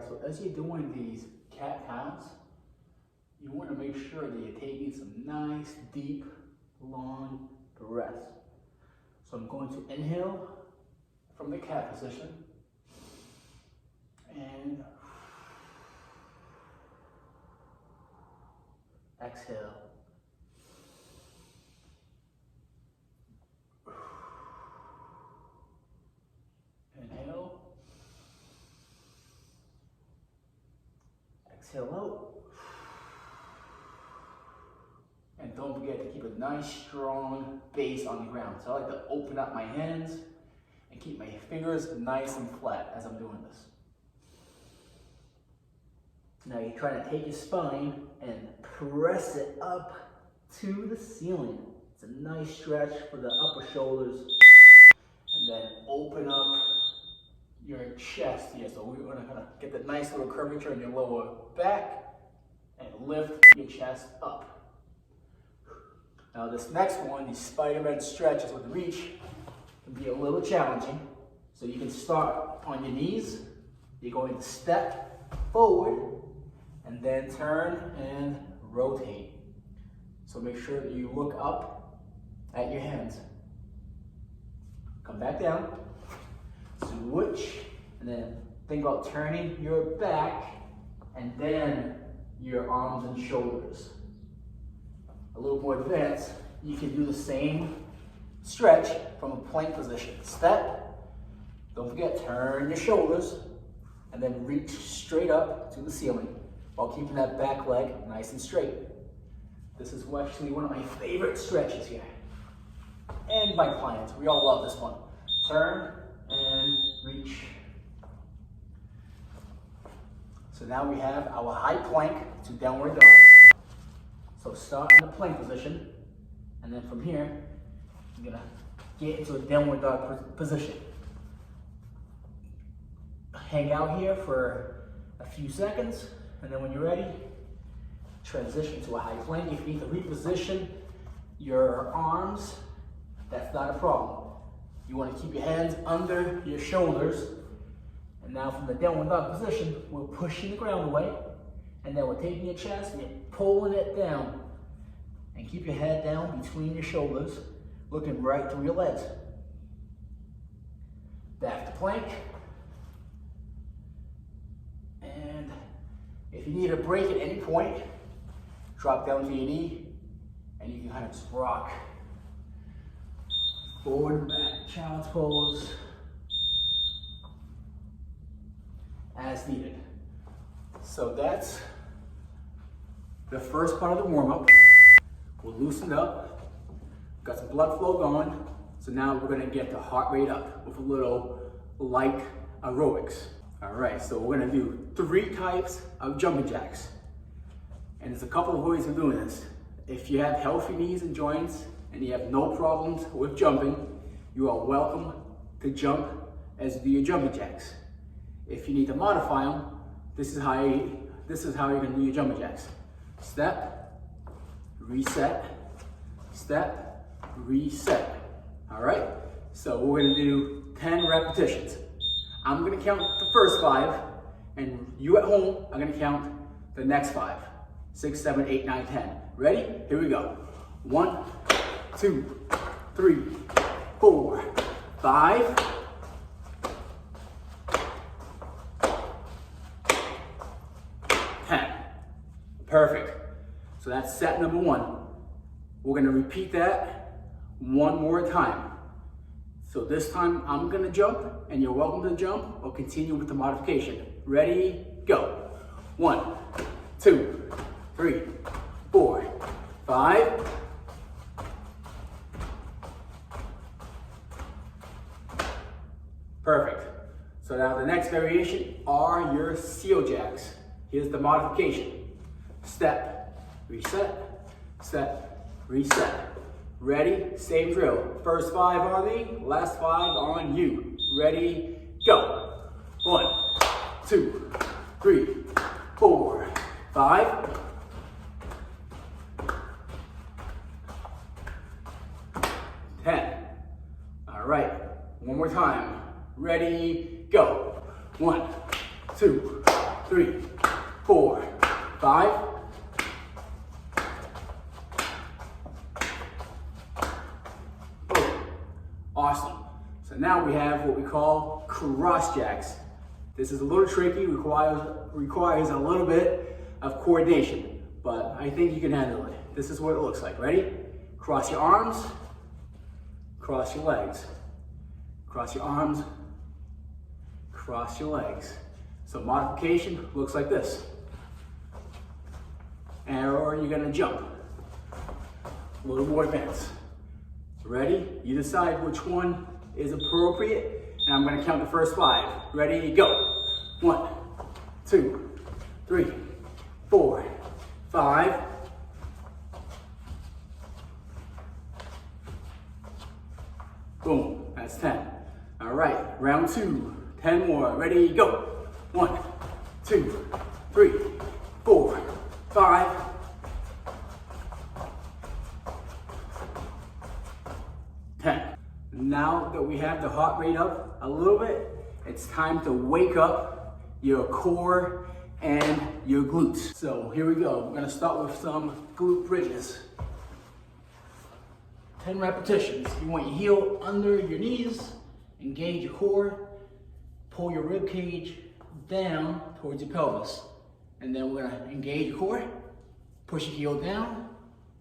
so as you're doing these cat-cows, you want to make sure that you're taking some nice, deep, long breaths. So I'm going to inhale from the cat position and exhale. Inhale. Exhale out. And don't forget to keep a nice strong base on the ground. So I like to open up my hands and keep my fingers nice and flat as I'm doing this. Now you're trying to take your spine and press it up to the ceiling. It's a nice stretch for the upper shoulders. And then open up your chest here. So we're gonna kind of get the nice little curvature in your lower back and lift your chest up. Now this next one, these Spiderman stretches with reach, can be a little challenging. So you can start on your knees. You're going to step forward and then turn and rotate. So make sure that you look up at your hands. Come back down, switch, and then think about turning your back and then your arms and shoulders. A little more advanced, you can do the same stretch from a plank position. Step, don't forget, turn your shoulders, and then reach straight up to the ceiling while keeping that back leg nice and straight. This is actually one of my favorite stretches here. And my clients, we all love this one. Turn and reach. So now we have our high plank to downward dog. So start in the plank position, and then from here, you're gonna get into a downward dog position. Hang out here for a few seconds, and then when you're ready, transition to a high plank. If you need to reposition your arms, that's not a problem. You want to keep your hands under your shoulders, and now from the downward dog position, we're pushing the ground away, and then we're taking your chest and you're pulling it down. And keep your head down between your shoulders, looking right through your legs. Back to plank. And if you need a break at any point, drop down to your knee, and you can kind of just rock forward and back, child's pose, as needed. So that's the first part of the warm-up. We'll loosen up, got some blood flow going, so now we're gonna get the heart rate up with a little light aerobics. All right, so we're gonna do 3 types of jumping jacks. And there's a couple of ways of doing this. If you have healthy knees and joints and you have no problems with jumping, you are welcome to jump as you do your jumping jacks. If you need to modify them, this is how you're gonna do your jumping jacks. Step, reset, step, reset. All right? So we're gonna do 10 repetitions. I'm gonna count the first 5, and you at home are gonna count the next 5. 6, 7, 8, 9, 10. Ready? Here we go. 1, 2, 3, 4, 5. 10. Perfect. So that's set number 1. We're gonna repeat that one more time. So this time I'm gonna jump, and you're welcome to jump or continue with the modification. Ready, go. 1, 2, 3, 4, 5. 'Perfect. So now the next variation are your seal jacks. Here's the modification. Step, reset, step, reset. Ready, same drill. First 5 on me, last 5 on you. Ready, go. 1, 2, 3, 4, 5. 10. All right, one more time. Ready, go. 1, 2, 3, 4, 5. Boom. Awesome. So now we have what we call cross jacks. This is a little tricky, requires a little bit of coordination, but I think you can handle it. This is what it looks like. Ready? Cross your arms, cross your legs. Cross your arms, cross your legs. So modification looks like this. Or you're gonna jump. A little more advanced. Ready? You decide which one is appropriate, and I'm gonna count the first 5. Ready, go. 1, 2, 3, 4, 5. Boom, that's 10. All right, round 2, 10 more. Ready, go. 1, 2, 3, 4, 5. Now that we have the heart rate up a little bit, it's time to wake up your core and your glutes. So here we go. We're gonna start with some glute bridges. 10 repetitions. You want your heel under your knees, engage your core, pull your rib cage down towards your pelvis. And then we're gonna engage your core, push your heel down,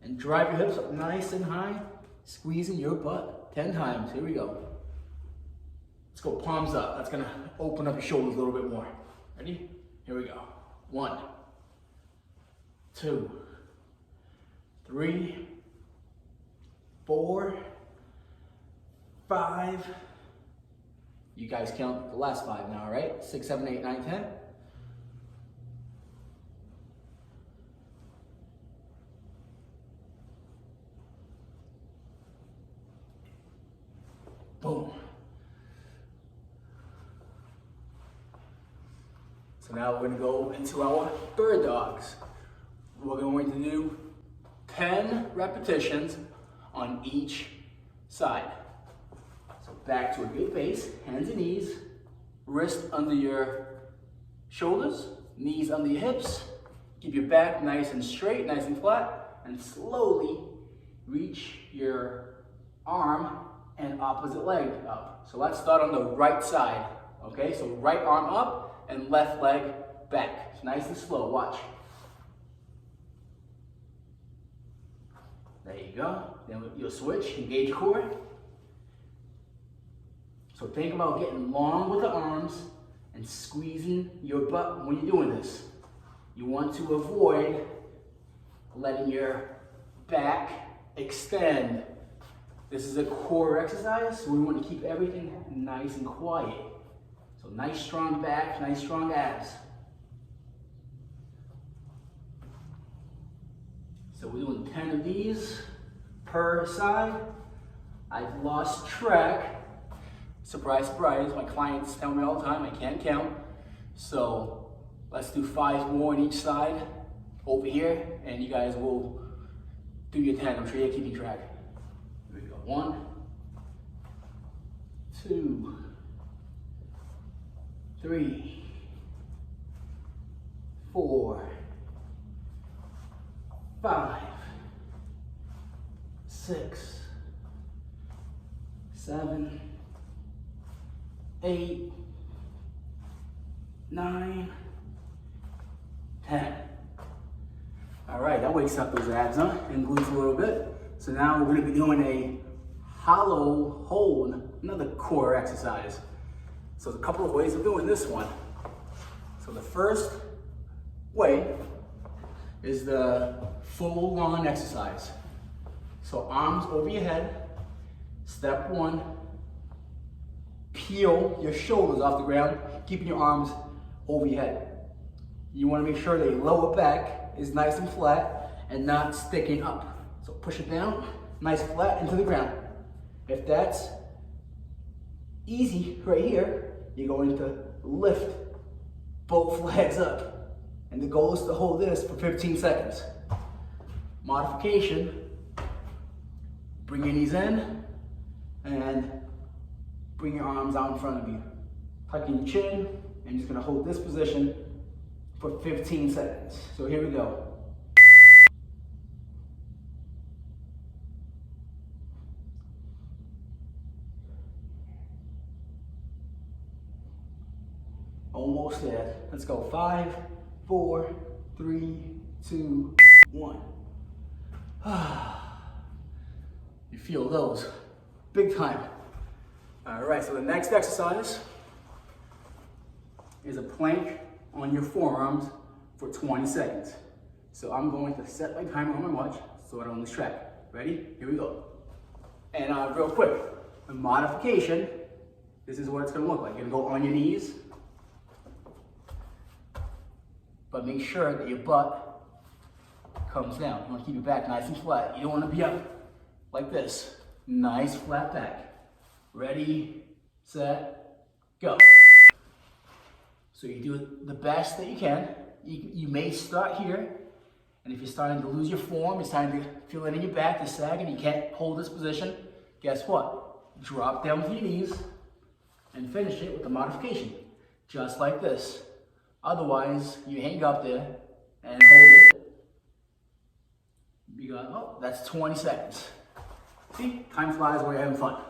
and drive your hips up nice and high, squeezing your butt 10 times. Here we go. Let's go palms up. That's gonna open up your shoulders a little bit more. Ready? Here we go. 1, 2, 3, 4, 5. You guys count the last 5 now, right? 6, 7, 8, 9, 10. Boom. So now we're gonna go into our bird dogs. We're going to do 10 repetitions on each side. So back to a good base, hands and knees, wrist under your shoulders, knees under your hips. Keep your back nice and straight, nice and flat, and slowly reach your arm and opposite leg up. So let's start on the right side, okay? So right arm up and left leg back. It's nice and slow, watch. There you go. Then you'll switch, engage your core. So think about getting long with the arms and squeezing your butt when you're doing this. You want to avoid letting your back extend. This is a core exercise, so we want to keep everything nice and quiet. So nice strong back, nice strong abs. So we're doing 10 of these per side. I've lost track. Surprise, surprise, my clients tell me all the time I can't count. So let's do 5 more on each side over here, and you guys will do your 10. I'm sure you're keeping track. Here we go. 1, 2, 3, 4, 5, 6, 7, 8, 9, 10. All right, that wakes up those abs, huh? And glutes a little bit. So now we're gonna be doing a hollow hold, another core exercise. So there's a couple of ways of doing this one. So the first way is the full on exercise. So arms over your head. Step 1, peel your shoulders off the ground, keeping your arms over your head. You want to make sure that your lower back is nice and flat and not sticking up. So push it down, nice and flat into the ground. If that's easy right here, you're going to lift both legs up. And the goal is to hold this for 15 seconds. Modification, bring your knees in and bring your arms out in front of you. Tucking your chin, and you're just gonna hold this position for 15 seconds. So here we go. Almost there. Let's go. 5, 4, 3, 2, 1. You feel those big time. All right, so the next exercise is a plank on your forearms for 20 seconds. So I'm going to set my timer on my watch so I don't lose track. Ready? Here we go. And real quick, the modification, this is what it's gonna look like. You're gonna go on your knees, but make sure that your butt comes down. You wanna keep your back nice and flat. You don't wanna be up like this. Nice flat back. Ready, set, go. So you do the best that you can. You may start here, and if you're starting to lose your form, you're starting to feel it in your back, you're sagging, you can't hold this position, guess what? Drop down with your knees and finish it with the modification, just like this. Otherwise, you hang up there and hold it. You got, oh, that's 20 seconds. See, time flies while you're having fun.